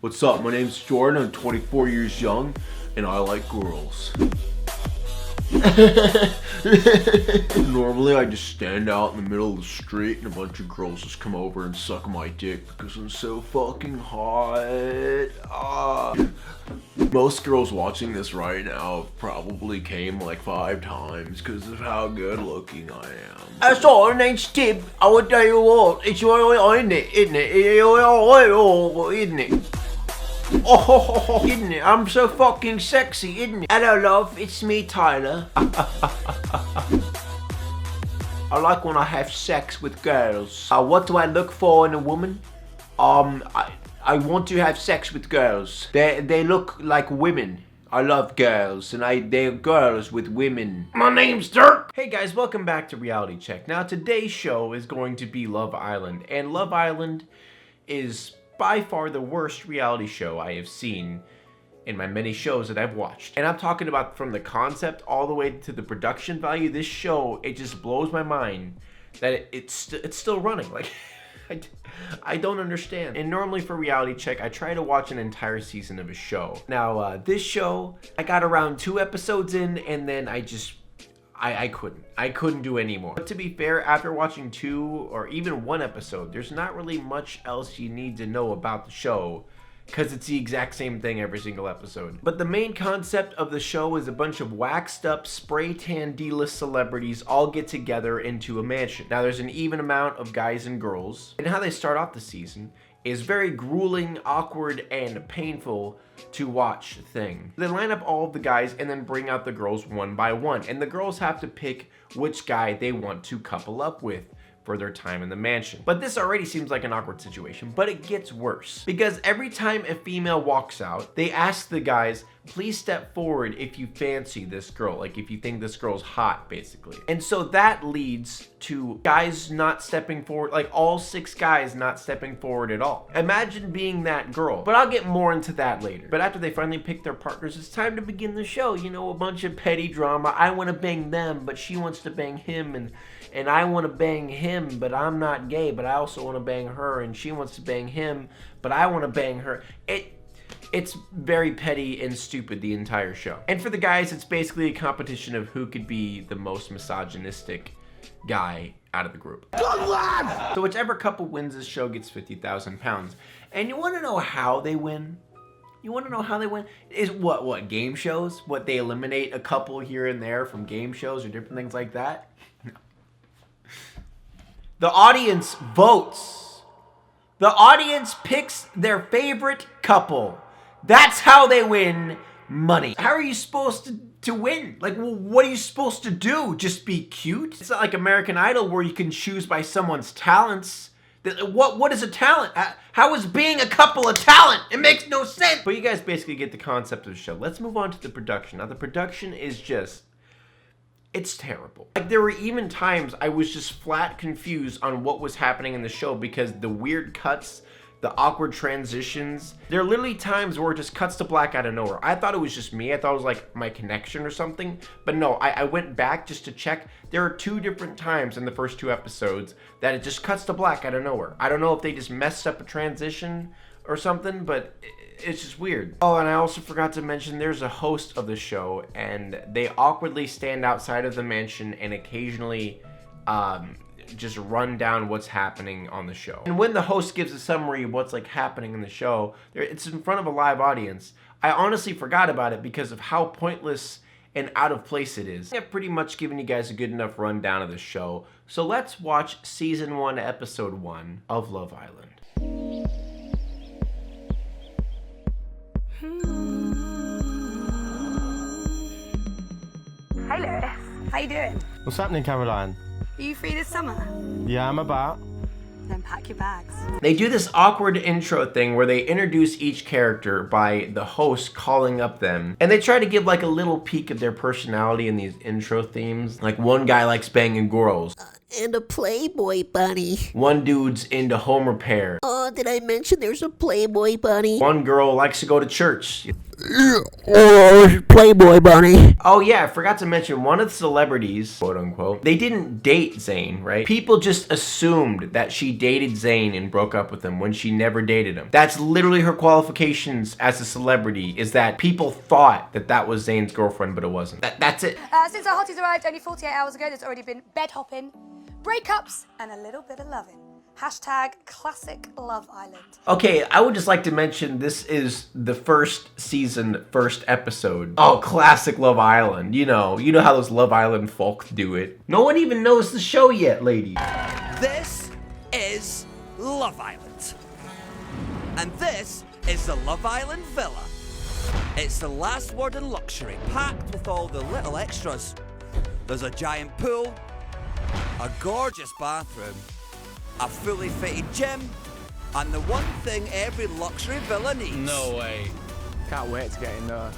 What's up? My name's Jordan. I'm 24 years young, and I like girls. Normally, I just stand out in the middle of the street, and a bunch of girls just come over and suck my dick because I'm so fucking hot. Most girls watching this right now probably came like 5 times because of how good looking I am. That's all, my name's Tib. I would tell you what, it's isn't it? Isn't it? Isn't it? Oh, isn't it? I'm so fucking sexy, isn't it? Hello, love. It's me, Tyler. I like when I have sex with girls. What do I look for in a woman? I want to have sex with girls. They look like women. I love girls, and they're girls with women. My name's Dirk. Hey guys, welcome back to Reality Check. Now today's show is going to be Love Island, and Love Island is by far the worst reality show I have seen in my many shows that I've watched. And I'm talking about from the concept all the way to the production value. This show, it just blows my mind that it's still running. Like, I don't understand. And normally for Reality Check, I try to watch an entire season of a show. Now, this show, I got around 2 episodes in, and then I couldn't do any more. But to be fair, after watching 2 or even 1 episode, there's not really much else you need to know about the show, because it's the exact same thing every single episode. But the main concept of the show is a bunch of waxed up, spray tan D-list celebrities all get together into a mansion. Now there's an even amount of guys and girls, and how they start off the season is very grueling, awkward, and painful to watch thing. They line up all of the guys and then bring out the girls one by one, and the girls have to pick which guy they want to couple up with for their time in the mansion. But this already seems like an awkward situation, but it gets worse. Because every time a female walks out, they ask the guys, please step forward if you fancy this girl, like if you think this girl's hot, basically. And so that leads to guys not stepping forward, like all 6 guys not stepping forward at all. Imagine being that girl, but I'll get more into that later. But after they finally pick their partners, it's time to begin the show. You know, a bunch of petty drama. I want to bang them, but she wants to bang him, and I want to bang him, but I'm not gay, but I also want to bang her, and she wants to bang him, but I want to bang her. It's very petty and stupid, the entire show. And for the guys, it's basically a competition of who could be the most misogynistic guy out of the group. Good luck! So whichever couple wins this show gets 50,000 pounds. And you want to know how they win? You want to know how they win? Is what game shows? What, they eliminate a couple here and there from game shows or different things like that? No. The audience votes. The audience picks their favorite couple. That's how they win money. How are you supposed to win? Like, well, what are you supposed to do? Just be cute? It's not like American Idol where you can choose by someone's talents. What is a talent? How is being a couple a talent? It makes no sense. But you guys basically get the concept of the show. Let's move on to the production. Now, the production is just, it's terrible. Like, there were even times I was just flat confused on what was happening in the show because the weird cuts, the awkward transitions. There are literally times where it just cuts to black out of nowhere. I thought it was just me. I thought it was like my connection or something. But no, I went back just to check. There are 2 different times in the first 2 episodes that it just cuts to black out of nowhere. I don't know if they just messed up a transition or something, but it's just weird. Oh, and I also forgot to mention there's a host of the show, and they awkwardly stand outside of the mansion and occasionally just run down what's happening on the show. And when the host gives a summary of what's like happening in the show, it's in front of a live audience. I honestly forgot about it because of how pointless and out of place it is. I've pretty much given you guys a good enough rundown of the show, so let's watch season 1, episode 1 of Love Island. Hi Lewis, how you doing? What's happening, Caroline? Are you free this summer? Yeah, I'm about. Then pack your bags. They do this awkward intro thing where they introduce each character by the host calling up them. And they try to give like a little peek of their personality in these intro themes. Like one guy likes banging girls. and a Playboy bunny. One dude's into home repair. Oh, did I mention there's a Playboy bunny? One girl likes to go to church. Oh, Playboy bunny. Oh yeah, I forgot to mention one of the celebrities, quote unquote, they didn't date Zayn, right? People just assumed that she dated Zayn and broke up with him when she never dated him. That's literally her qualifications as a celebrity, is that people thought that that was Zayn's girlfriend, but it wasn't. That's it. Since our hotties arrived only 48 hours ago, there's already been bed hopping, breakups, and a little bit of loving. Hashtag classic Love Island. Okay, I would just like to mention this is the first season, first episode. Oh, classic Love Island. You know how those Love Island folks do it. No one even knows the show yet, ladies. This is Love Island. And this is the Love Island Villa. It's the last word in luxury, packed with all the little extras. There's a giant pool, a gorgeous bathroom, a fully fitted gym, and the one thing every luxury villa needs. No way. Can't wait to get in there.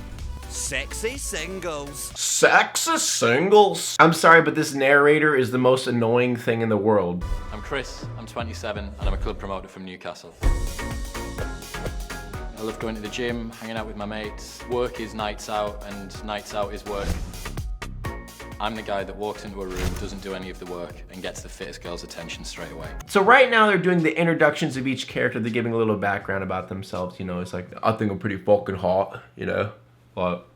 Sexy singles. Sexy singles. I'm sorry, but this narrator is the most annoying thing in the world. I'm Chris, I'm 27, and I'm a club promoter from Newcastle. I love going to the gym, hanging out with my mates. Work is nights out, and nights out is work. I'm the guy that walks into a room, doesn't do any of the work, and gets the fittest girl's attention straight away. So right now they're doing the introductions of each character. They're giving a little background about themselves. It's like, I think I'm pretty fucking hot, but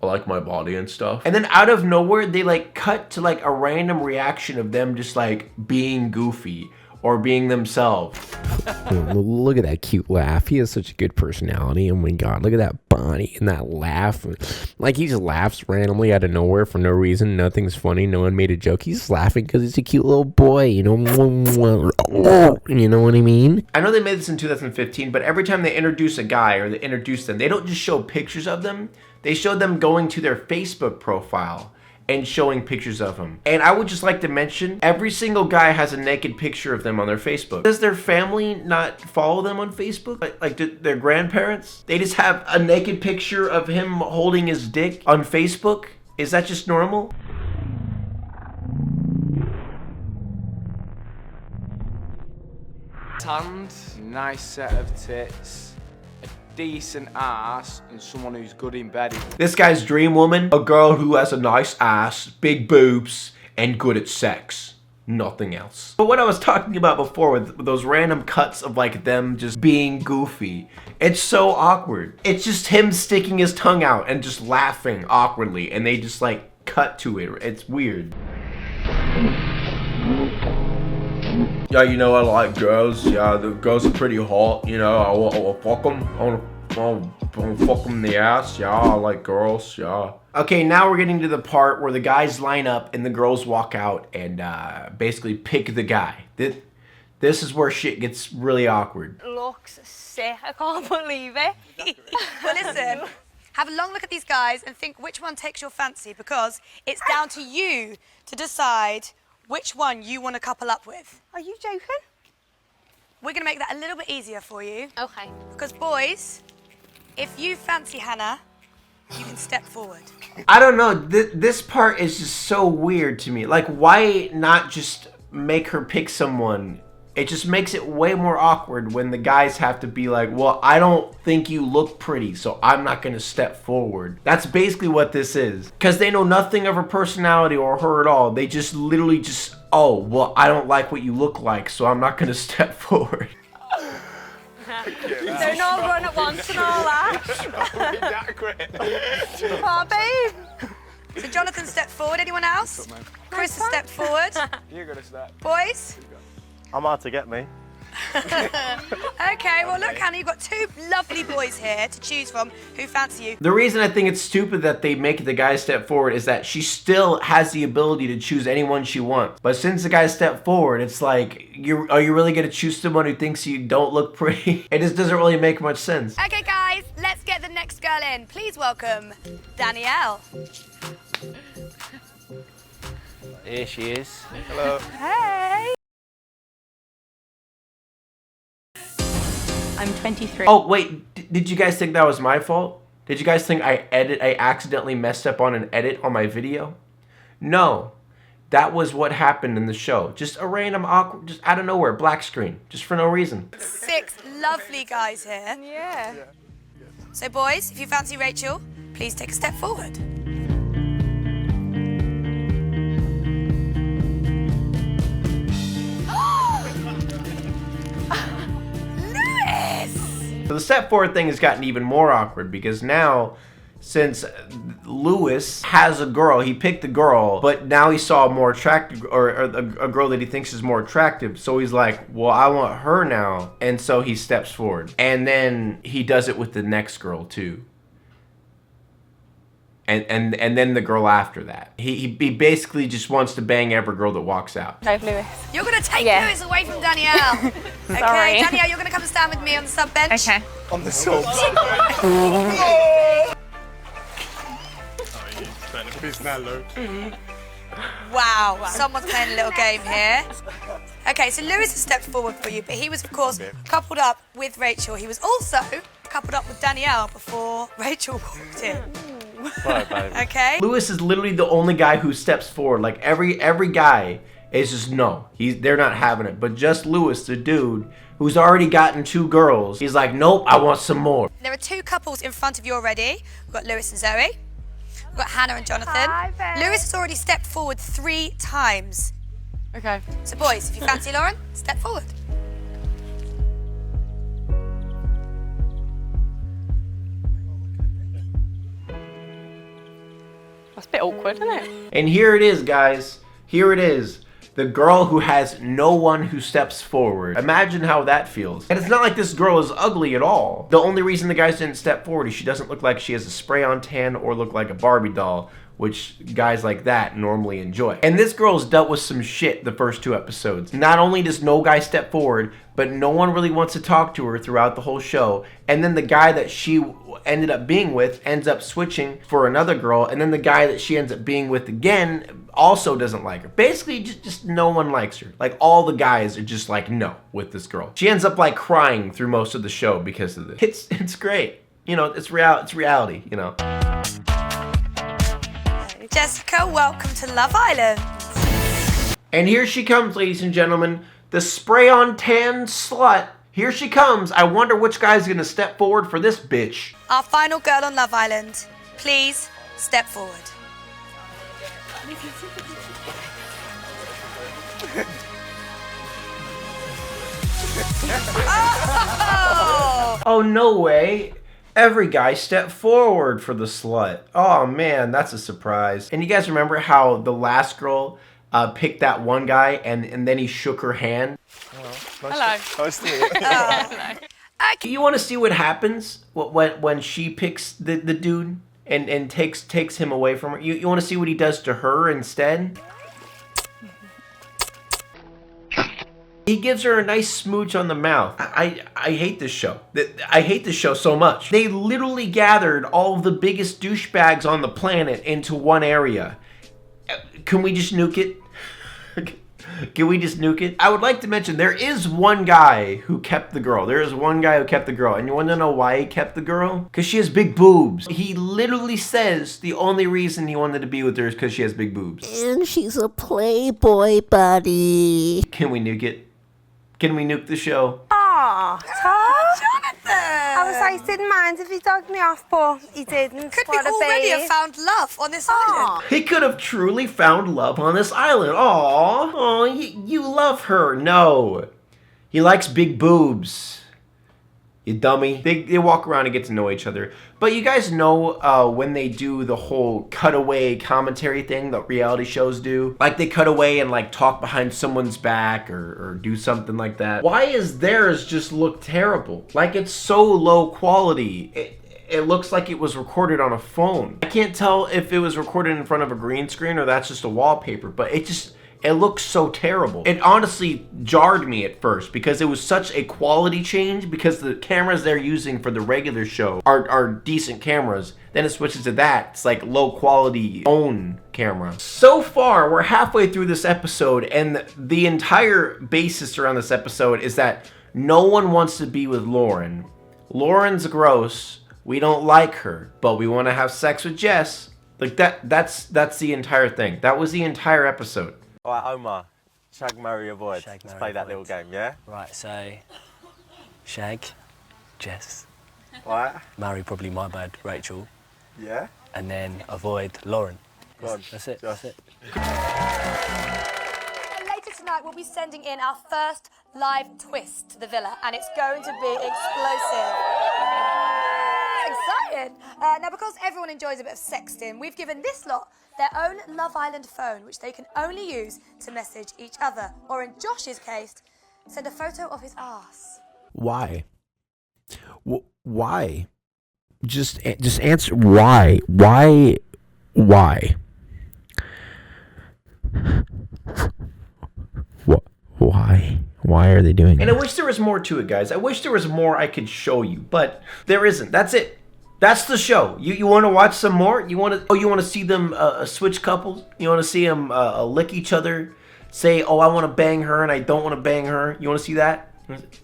I like my body and stuff. And then out of nowhere, they like cut to like a random reaction of them just like being goofy or being themselves. Look at that cute laugh. He has such a good personality. Oh my god, look at that body and that laugh. Like, he just laughs randomly out of nowhere for no reason. Nothing's funny. No one made a joke. He's laughing because he's a cute little boy, You know what I mean? I know they made this in 2015, but every time they introduce a guy or they introduce them, they don't just show pictures of them. They show them going to their Facebook profile and showing pictures of him. And I would just like to mention, every single guy has a naked picture of them on their Facebook. Does their family not follow them on Facebook? Like their grandparents? They just have a naked picture of him holding his dick on Facebook? Is that just normal? Tanned, nice set of tits, a decent ass, and someone who's good in bed. This guy's dream woman, a girl who has a nice ass, big boobs, and good at sex. Nothing else. But what I was talking about before with those random cuts of like them just being goofy, it's so awkward. It's just him sticking his tongue out and just laughing awkwardly, and they just like cut to it. It's weird. Yeah, I like girls. Yeah, the girls are pretty hot. I want to fuck them. I want to fuck them in the ass. Yeah, I like girls. Yeah. Okay, now we're getting to the part where the guys line up and the girls walk out and basically pick the guy. This is where shit gets really awkward. Looks sick. I can't believe it. Well, listen. Have a long look at these guys and think which one takes your fancy, because it's down to you to decide which one you want to couple up with. Are you joking? We're going to make that a little bit easier for you. Okay. Because boys, if you fancy Hannah, you can step forward. I don't know, this part is just so weird to me. Like, why not just make her pick someone? It just makes it way more awkward when the guys have to be like, well, I don't think you look pretty, so I'm not gonna step forward. That's basically what this is. Because they know nothing of her personality or her at all. They just literally just, oh, well, I don't like what you look like, so I'm not gonna step forward. Don't all run at once and all that. Oh, babe. So Jonathan stepped forward. Anyone else? Chris has stepped forward. You're gonna step. Boys? I'm hard to get me. Okay, well look, Hannah, you've got two lovely boys here to choose from who fancy you. The reason I think it's stupid that they make the guy step forward is that she still has the ability to choose anyone she wants. But since the guy stepped forward, it's like, are you really gonna choose someone who thinks you don't look pretty? It just doesn't really make much sense. Okay, guys, let's get the next girl in. Please welcome Danielle. Here she is. Hello. Hey. I'm 23. Oh, wait, did you guys think that was my fault? Did you guys think I accidentally messed up on an edit on my video? No, That was what happened in the show. Just a random awkward, just out of nowhere, black screen, just for no reason. 6 lovely guys here. Yeah. So boys, if you fancy Rachel, please take a step forward. So the step forward thing has gotten even more awkward because now, since Lewis has a girl, he picked a girl, but now he saw a more attractive, or a girl that he thinks is more attractive. So he's like, well, I want her now. And so he steps forward. And then he does it with the next girl too. And then the girl after that. He basically just wants to bang every girl that walks out. No, Lewis. You're going to take Yeah. Lewis away from Danielle. Okay, Sorry. Danielle, you're going to come and stand with me on the sub bench. Okay. On the sub. Wow, someone's playing a little game here. Okay, so Lewis has stepped forward for you, but he was, of course, coupled up with Rachel. He was also coupled up with Danielle before Rachel walked in. Okay? Lewis is literally the only guy who steps forward. Like every guy is just no. They're not having it. But just Lewis, the dude who's already gotten 2 girls, he's like, nope, I want some more. There are 2 couples in front of you already. We've got Lewis and Zoe. We've got Hannah and Jonathan. Hi, babe. Lewis has already stepped forward 3 times. Okay. So boys, if you fancy Lauren, step forward. That's a bit awkward, isn't it? And here it is, guys. Here it is. The girl who has no one who steps forward. Imagine how that feels. And it's not like this girl is ugly at all. The only reason the guys didn't step forward is she doesn't look like she has a spray-on tan or look like a Barbie doll, which guys like that normally enjoy. And this girl's dealt with some shit the first 2 episodes. Not only does no guy step forward, but no one really wants to talk to her throughout the whole show. And then the guy that she ended up being with ends up switching for another girl, and then the guy that she ends up being with again also doesn't like her. Basically, just no one likes her. Like, all the guys are just like, no, with this girl. She ends up like crying through most of the show because of this. It's great. You know, it's reality, you know. Jessica, welcome to Love Island. And here she comes, ladies and gentlemen, the spray-on tan slut. Here she comes. I wonder which guy's gonna step forward for this bitch. Our final girl on Love Island. Please step forward. Oh, no way. Every guy stepped forward for the slut. Oh man, that's a surprise. And you guys remember how the last girl picked that one guy and then he shook her hand? Hello. Nice to meet you. Okay. You want to see what happens when she picks the dude and takes him away from her? You want to see what he does to her instead? He gives her a nice smooch on the mouth. I hate this show. I hate this show so much. They literally gathered all of the biggest douchebags on the planet into one area. Can we just nuke it? Can we just nuke it? I would like to mention there is one guy who kept the girl. There is one guy who kept the girl. And you want to know why he kept the girl? Because she has big boobs. He literally says the only reason he wanted to be with her is because she has big boobs. And she's a playboy bunny. Can we nuke it? Can we nuke the show? Aw, Tom. Jonathan! I was like, he didn't mind if he dogged me off, but he didn't. Could we What a already babe. have found love on this island? He could have truly found love on this island. Aw, you love her. No. He likes big boobs. You dummy. They walk around and get to know each other. But you guys know when they do the whole cutaway commentary thing that reality shows do? Like they cut away and like talk behind someone's back or do something like that. Why is theirs just look terrible? Like it's so low quality. It looks like it was recorded on a phone. I can't tell if it was recorded in front of a green screen or that's just a wallpaper, but it looks so terrible. It honestly jarred me at first because it was such a quality change because the cameras they're using for the regular show are decent cameras. Then it switches to that. It's like low quality phone camera. So far, we're halfway through this episode and the entire basis around this episode is that no one wants to be with Lauren. Lauren's gross. We don't like her, but we want to have sex with Jess. Like that's the entire thing. That was the entire episode. All right, Omar, shag, marry, avoid. Shag, Let's marry, play that avoid. little game, yeah? Right, so shag, Jess. Right. Marry probably my bad, Rachel. Yeah. And then avoid Lauren. Go on. That's it. Josh. That's it. And later tonight, we'll be sending in our first live twist to the villa, and it's going to be explosive. Excited! Now, because everyone enjoys a bit of sexting, we've given this lot their own Love Island phone, which they can only use to message each other, or in Josh's case, send a photo of his ass. Why? Why? Just answer. Why? Why? Why? Why are they doing And it? I wish there was more to it, guys. I wish there was more I could show you, but there isn't. That's it. That's the show. You want to watch some more? You want to see them switch couples? You want to see them lick each other? Say, oh, I want to bang her and I don't want to bang her. You want to see that?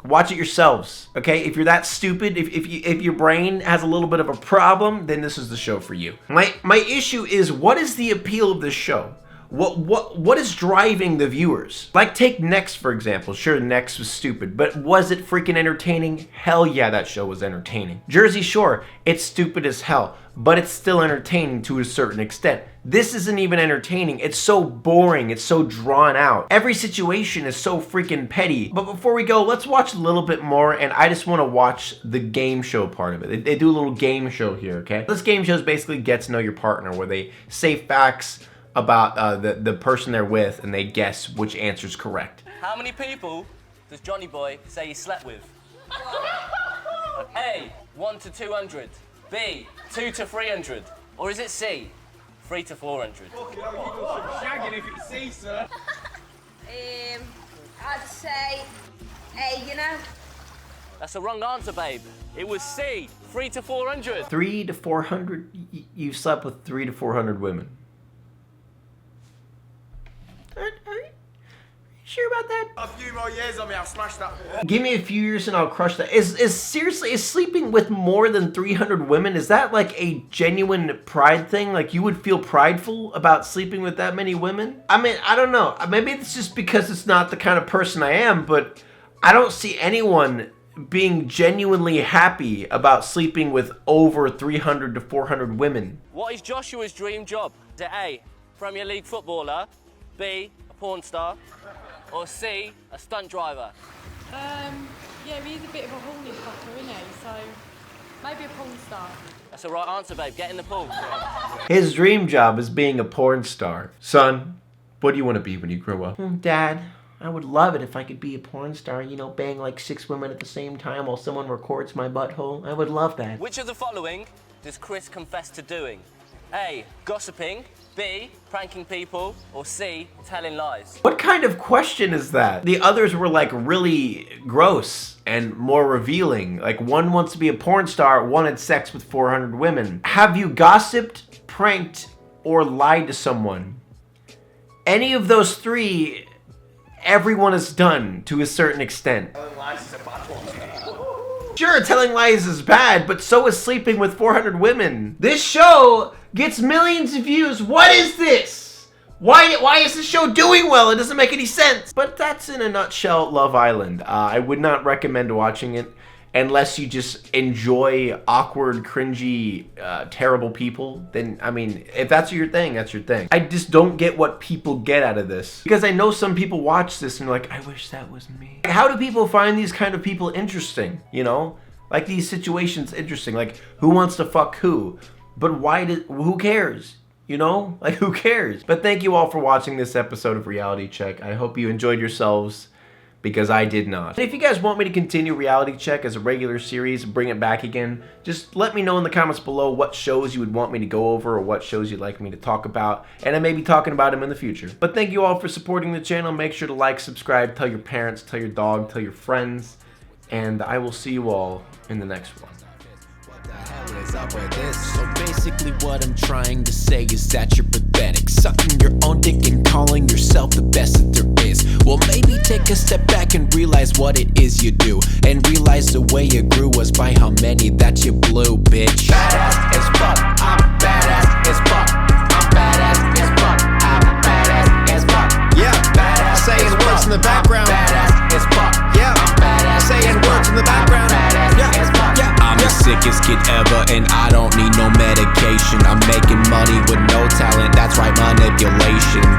Watch it yourselves, okay? If you're that stupid, if your brain has a little bit of a problem, then this is the show for you. My issue is, what is the appeal of this show? What is driving the viewers? Like, take Next, for example. Sure, Next was stupid, but was it freaking entertaining? Hell yeah, that show was entertaining. Jersey Shore, it's stupid as hell, but it's still entertaining to a certain extent. This isn't even entertaining. It's so boring. It's so drawn out. Every situation is so freaking petty. But before we go, let's watch a little bit more, and I just want to watch the game show part of it. They do a little game show here, okay? This game show is basically get to know your partner, where they say facts about the person they're with, and they guess which answer's correct. How many people does Johnny Boy say he slept with? A, 1 to 200. B, 2 to 300. Or is it C, 3 to 400? Shagging if it's C, sir. I'd say A, you know. That's the wrong answer, babe. It was C, 3 to 400. 3 to 400? You've slept with 3 to 400 women. Are you sure about that? A few more years on me, I'll smash that. Give me a few years and I'll crush that. Is sleeping with more than 300 women, is that like a genuine pride thing? Like, you would feel prideful about sleeping with that many women? I mean, I don't know. Maybe it's just because it's not the kind of person I am, but I don't see anyone being genuinely happy about sleeping with over 300 to 400 women. What is Joshua's dream job? Is it A, Premier League footballer, B, a porn star, or C, a stunt driver? Yeah, he's a bit of a horny fucker, isn't he? So maybe a porn star. That's the right answer, babe. Get in the pool. His dream job is being a porn star. Son, what do you want to be when you grow up? Dad, I would love it if I could be a porn star, you know, bang like 6 women at the same time while someone records my butthole. I would love that. Which of the following does Chris confess to doing? A, gossiping, B, pranking people, or C, telling lies? What kind of question is that? The others were like really gross and more revealing. Like, one wants to be a porn star, one had sex with 400 women. Have you gossiped, pranked, or lied to someone? Any of those three, everyone has done to a certain extent. Telling lies is a bad one. Sure, telling lies is bad, but so is sleeping with 400 women. This show gets millions of views. What is this? Why is this show doing well? It doesn't make any sense. But that's in a nutshell Love Island. I would not recommend watching it unless you just enjoy awkward, cringy, terrible people. Then, I mean, if that's your thing, that's your thing. I just don't get what people get out of this. Because I know some people watch this and they're like, I wish that was me. How do people find these kind of people interesting, you know? Like, these situations interesting. Like, who wants to fuck who? But who cares? You know? Like, who cares? But thank you all for watching this episode of Reality Check. I hope you enjoyed yourselves, because I did not. If you guys want me to continue Reality Check as a regular series, bring it back again, just let me know in the comments below what shows you would want me to go over, or what shows you'd like me to talk about, and I may be talking about them in the future. But thank you all for supporting the channel. Make sure to like, subscribe, tell your parents, tell your dog, tell your friends, and I will see you all in the next one. So basically what I'm trying to say is that you're pathetic, sucking your own dick and calling yourself the best that there is. Well, maybe take a step back and realize what it is you do, and realize the way you grew was by how many that you blew, bitch. Badass as fuck, I'm badass as fuck. biggest kid ever, and I don't need no medication. I'm making money with no talent, that's right, manipulation.